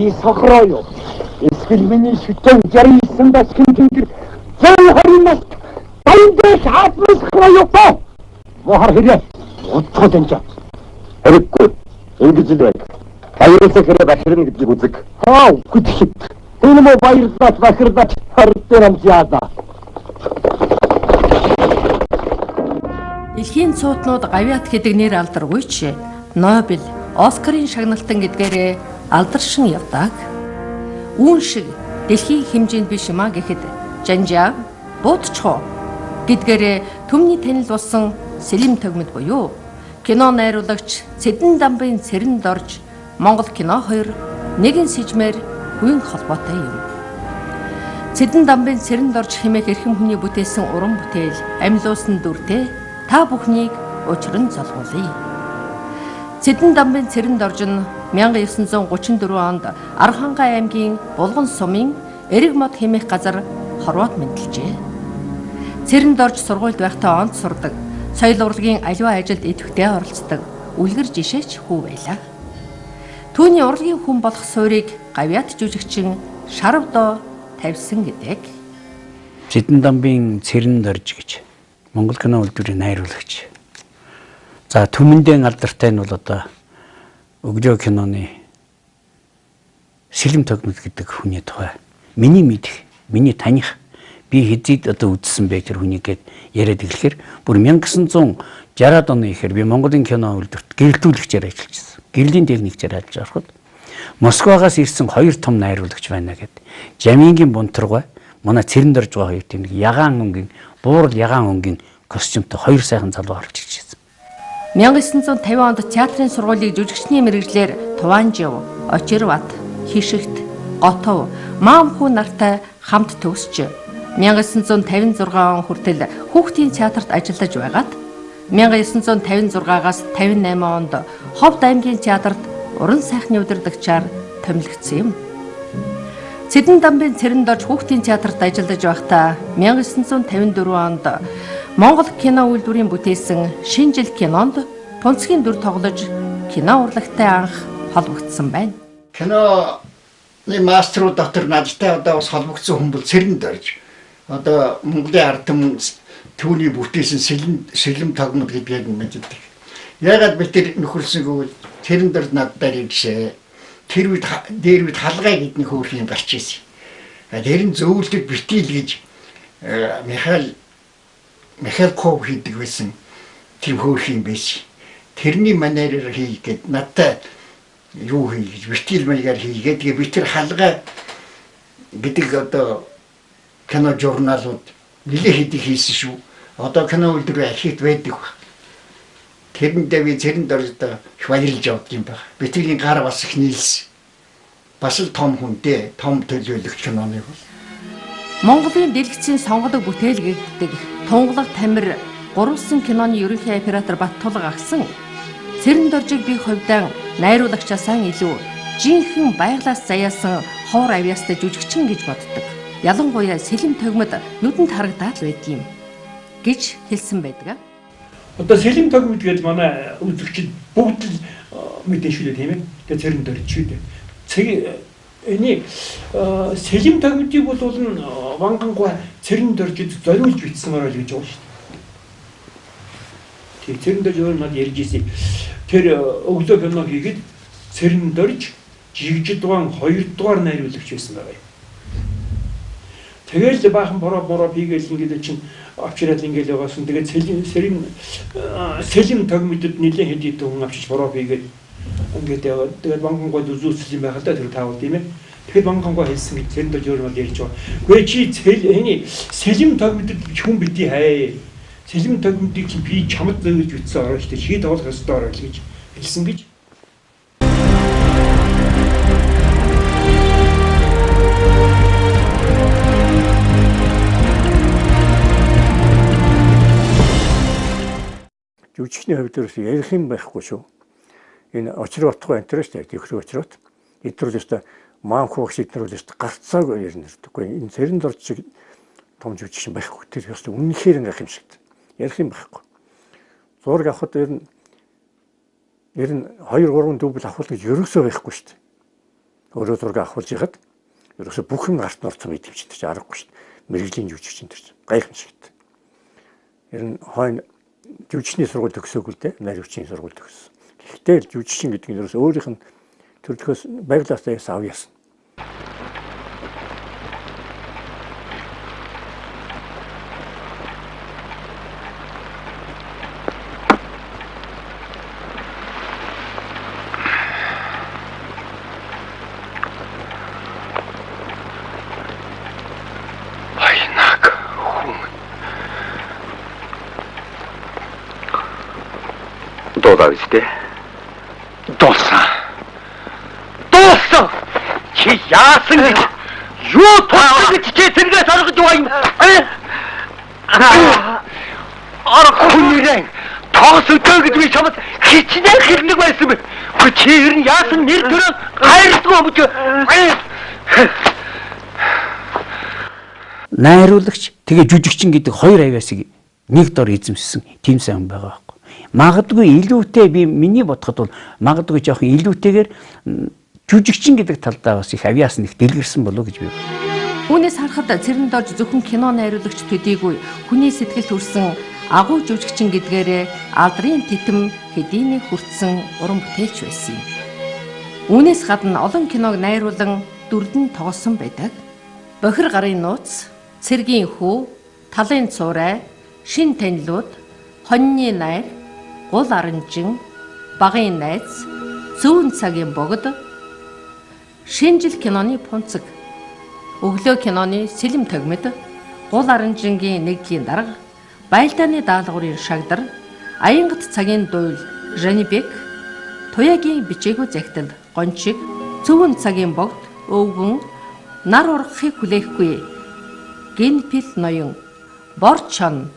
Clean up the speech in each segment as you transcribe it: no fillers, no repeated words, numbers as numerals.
이 사그라요. Эсгэлмэний шүтэн 69 басгийн тэмдэг 120 наст баяндаж атмосфероо по. Мохор хэрэг утгад энэ. Хэрэггүй. Ингэж л байг. Хайрлах хэрэг бахирна гэдгийг үзэг. Аа, үгүй. Энэ мө баярлаж бахирдаж харагдсан юм яада. Дэлхийн цуутнууд гавьяат гэдэг нэр алдаргүйч Нобель, Оскарын шагналтан гэдгээрээ алдаршин явдаг. Үүн шиг дэлхийн хэмжээнд биш юмаа гэхэд жанжаа, буудчхоо гэдгээрээ түмний танил болсон Сэлим Тогмод буюу кино найруулагч Цэдэн Дамбын цэрэнд орж Монгол кино хоёр нэгэн сэжмээр үн холбоотой юм. Цэдэн Дамбын цэрэнд орж хэмээх эрхэм хүний бүтээсэн уран бүтээл амьлуулсан дүртэй та бүхнийг учран золгуулъя. Цэдэн Дамбын цэрэнд орж нь 1934 онд Архангай аймгийн Булган сумын Эрэг мод хэмээх газар хорвоод мэндэлжээ. Цэрэнд орж сургуульд байхдаа онд сурдаг, соёл урлагийн аливаа ажилд идэвхтэй оролцдог үлгэр жишээч хүү байлаа. Түүний урлагийн хүн болох суурийг гавьяат жүжигчин Шарвдоо тавьсан гэдэг. Цэдэн Дамбын цэрэнд орж гэж Монгол кино үйлдвэрийн найруулагч. За түмэндээ алдартай нь бол одоо өглөө киноны Сэлим Тогмод гэдэг хүний тухай миний мэдих, миний таних би хэзээд одоо үзсэн бэ тэр хүнийг гээд яриад эхлэхээр бүр 1960-ад оны ихэр би Монголын кино үйлдвэрт гэрэлтүүлэгчээр ажиллаж байсан. Гэрлийн техникчээр ажиллаж ороход Москвагаас ирсэн хоёр том найруулагч байна гэд Жамингийн бунтаргай манай цэрэнд орж байгаа хоёр тийм нэг ягаан өнгийн буурал ягаан өнгийн костюмтой хоёр сайхан залуу орж ирж байсан. 1950 онд театрын сургуулийг жүжигчний мэргэжлэр Туванжив, Очирбат, Хишигт, Готов, Маамхүү нартай хамт төгсч 1956 он хүртэл хүүхдийн театрт ажиллаж байгаад 1956-аас 58 онд Ховд аймгийн театрт уран сайхны удирдагчаар томилогдсон юм. Цэдэн Дамбын цэрэнд орж хүүхдийн театрт ажиллаж байхдаа 1954 онд Монгол кино үйлдвэрийн бүтээсэн шинэ жил кинонд тунцгийн дүр тоглож кино урлагтай анх холбогдсон байна. Киноны мастерууд дотор надтай одоо бас холбогдсон хүн бол Цэрэнд орж одоо Монголын ард түмэн түүний бүтээсэн Сэлим Тогмод гэдгийг мэддэг. Ягаад би тэр нөхөрсөнгөө Цэрэнд орж надтай иржээ. Тэр үед дээр үед халгай гэдний хөөх юм гарч ирсэн. Тэр нь зөвлөдөг битил гэж Михалков хийдэг байсан тийм хөөх юм байсан. Тэрний манераар хийгээд надтай юу хийж битил маягаар хийгээд тэгээ би тэр халгай гэдэг одоо кино журналууд нэлээд хэдий хийсэн шүү. Одоо кино үйлдвэрийн архивт байдаг. Тэрэндээ би Цэрэнд орж одоо баярлж явдаг юм байна. Битилийн гар бас их нийлсэн. Бас л том хүнтэй, том төлөөлөгч киноны бол. Монголын дэлгэцийн сонгодог бүтээл гэгддэг Тунгалаг Тамир гурван киноны ерөнхий оператор Баттулга агсан Цэрэнд оржийг би хувьдаа найруулагчаасаа илүү жинхэнэ байглаас заяасан ховор авьяастай жүжигчин гэж боддог. Ялангуяа Сэлим Тогмод нүдэнд харагдаад байдгийм гэж хэлсэн байдаг. Одоо Сэлим Тогмод гэж манай үзэгчид бүгд л мэдэн шүү дээ тийм ээ. Тэгээ Цэрэнд орж шүү дээ. Эний Сэлим Тогмодыг бол вангангуй Цэрэнд орж зориулж бичсэнээр л гэж байгаа шүү дээ. Тэгээ Цэрэнд орж өөр мад ярьж ирсэн. Тэр өглөө кино хийгээд Цэрэнд орж жигжид дугаан 2 дугаар найруулагч байсан байгаа юм. Тэгэл баахан бороо хийгээл ингээд чинь авчираад ингээд яваасан. Тэгээд Сэлим Тогмодод нэлээд хэдий хүн авчиж бороо хийгээд ингээд яваад тэгээд вангангуй үзүүлсэн юм байхад тэр таавал тийм ээ. Тэгэхэд вангангуй хэлсэн гэж Цэрэнд орж өөр мад ярьж байгаа. Гэхдээ чи Сэлим Тогмодод хүн бити хай. Сэлим Тогмодыг чи би чамд зөөж үтсэн ороо штэ чи тоглох ёстой ороо гэж хэлсэн гэж. жүжигчний хувьд ерөөсөө ярих юм байхгүй шүү. Энэ очротгоо энэ шүү дээ. Төхрөө очрот. Эдгээр л өстой маанхуу шиг эдгээр л өстой гарцааг ярина гэдэггүй. Энэ цэрэн дорж шиг том жүжигч байхгүй. Тэр өстой үнэхээр гайхамшигт. Ярих юм байхгүй. Зураг авахд ер нь 2-3 дубль авах гэж ерөөсөө байхгүй шүү дээ. Өөрөө зураг авахулж яхад ерөөсөө бүх юм гарт норцсон байт юм чинь тэр аргагүй шүү дээ. Мэргэжлийн жүжигч чинь тэр гайхамшигт. Ер нь хойно жүжигчний сургууль төгсөөгүй л дээ. Найруулагчийн сургууль төгссөн. Гэхдээ жүжигчин гэдэг нь ерөөсөө өөрийнх нь төрөлхөөс байглаасаа сав яасан. Дуудаа үстэй. Дууссан. Чи яасан гэж юу тооцоо гэж чи тэргээ соргож байгаа юм. Хүн тоос өдөө гэж би чамд хичнээн хэрнэг байсан бэ. Чи ер нь яасан нэр төрөө хайрдгүй юм чи. Найруулагч тэгээ жүжигчин гэдэг хоёр авиасыг нэг дор эзэмшсэн тийм сайн байгаа байхгүй. Магадгүй илүүтэй би миний бодоход бол магадгүй жоохон илүүтэйгээр жүжигчин гэдэг талдаа бас их авиас нэг дэлгэрсэн болов гэж би. Үүнээс харахад цэрэнд орж зөвхөн кино найруулагч төдийгүй хүний сэтгэлд хүрсэн агуу жүжигчин гэдгээрээ алдрын титэм хэдийнэ хүртсэн уран бүтээлч байсан юм. Үүнээс гадна олон киног найруулан дүрдэн тоглосон байдаг. Бохир гарын нууц, цэргийн хүү, талын цуурай, шин танилуд, хоньны найр, гул аранжин, багын найз, зүүн цагийн богд, шинжил киноны пунцэг, өглөө киноны сэлэм тогмид, гул аранжингийн нэгдлийн дарга, байлдааны даалгаврын шагдар, аянгат цагийн дуйл, Жанибек, туяагийн бичээгүй захидал, гончиг, зүүн цагийн богд, өвгөн, нар ургахыг хүлээхгүй, гинпил ноён, борчон.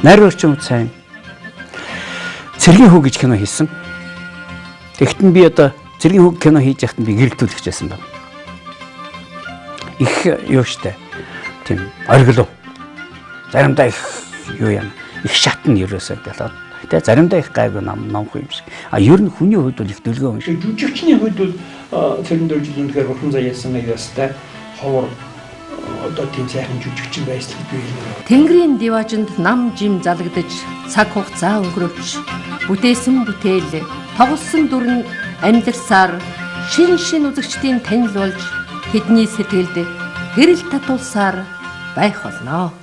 Найруулагч сайн цэргийн хүү гэж кино хийсэн. Тэгэхдээ би одоо цэргийн хүү кино хийж яхад би гэрэлтүүлэгч байсан байна. Их юу штэ. Тийм оргилоо. Заримдаа их юу юм. Их шатн ерөөсөө болоод. Тэ заримдаа их гайгүй номх юм шиг. Ер нь хүний хувьд бол их дөлгөө юм шиг. Жүжигчний хувьд бол цэрэн дөрж үнэхээр бурхан заяасан авиастай ховор одоо тийм сайхан жүжигчин байсан би хэлнэ. Тэнгэрийн диваажинд нам жим залгадаж цаг хугацаа өнгөрөөч. Бүтээсэн бүтээл, тоглосон дүр нь амьдарсаар шин үзэгчдийн танил болж тэдний сэтгэлд гэрэл татуулсаар байх болно.